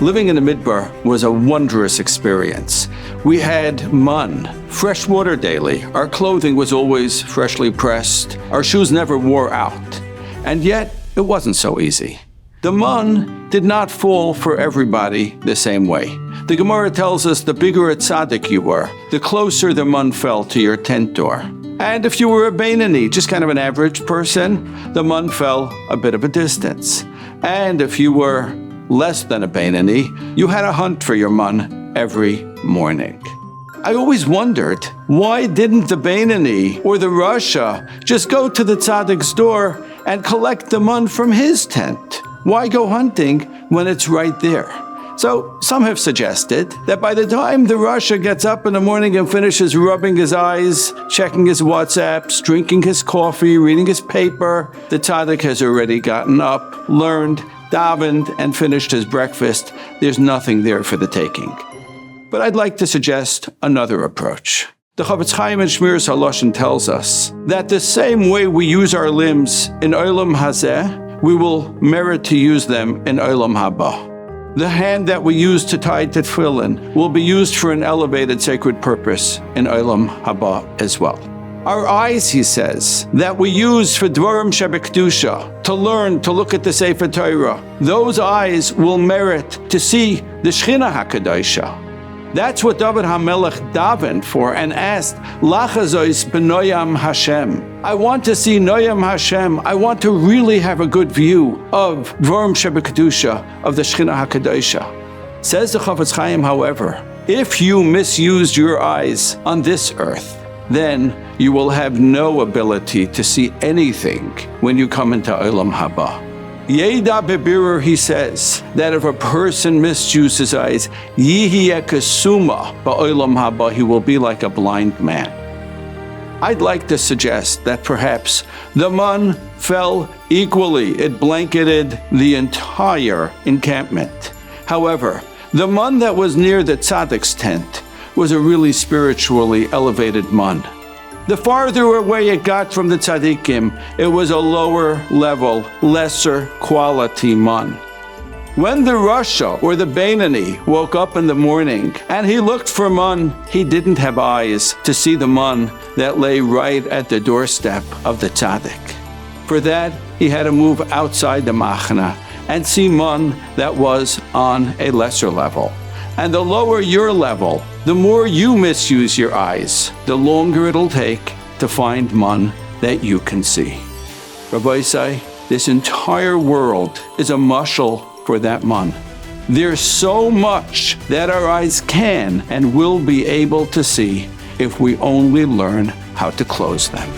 Living in the Midbar was a wondrous experience. We had mun, fresh water daily. Our clothing was always freshly pressed. Our shoes never wore out. And yet, it wasn't so easy. The mun did not fall for everybody the same way. The Gemara tells us the bigger a tzaddik you were, the closer the mun fell to your tent door. And if you were a Beinani, just kind of an average person, the mun fell a bit of a distance. And if you were less than a Beinani, you had a hunt for your mun every morning. I always wondered, why didn't the Beinani or the Rasha just go to the tzaddik's door and collect the mun from his tent? Why go hunting when it's right there? So some have suggested that by the time the Rasha gets up in the morning and finishes rubbing his eyes, checking his WhatsApps, drinking his coffee, reading his paper, the tzaddik has already gotten up, learned, davened, and finished his breakfast. There's nothing there for the taking. But I'd like to suggest another approach. The Chofetz Chaim in Shmiras HaLashon tells us that the same way we use our limbs in Olam Hazeh, we will merit to use them in Olam Haba. The hand that we use to tie tefillin will be used for an elevated sacred purpose in Olam Haba as well. Our eyes, he says, that we use for Dvarim Shebekdusha, to learn, to look at the Sefer Torah, those eyes will merit to see the Shechina HaKadoshah. That's what David HaMelech davened for and asked, Lachazois b'noyam Hashem. I want to see Noyam Hashem. I want to really have a good view of Dvarim Shebekdusha, of the Shechina HaKadoshah. Says the Chofetz Chaim, however, if you misused your eyes on this earth, then you will have no ability to see anything when you come into Olam Haba. Yeda bebirur, he says, that if a person misuses his eyes, Yihiyeh kesuma ba'olam haba, he will be like a blind man. I'd like to suggest that perhaps the mun fell equally. It blanketed the entire encampment. However, the mun that was near the tzaddik's tent was a really spiritually elevated mun. The farther away it got from the tzaddikim, it was a lower level, lesser quality mun. When the Rasha or the Beinani woke up in the morning and he looked for mun, he didn't have eyes to see the mun that lay right at the doorstep of the tzaddik. For that, he had to move outside the machna and see mun that was on a lesser level. And the lower your level, the more you misuse your eyes, the longer it'll take to find mun that you can see. Rabbi say, this entire world is a mashal for that mun. There's so much that our eyes can and will be able to see if we only learn how to close them.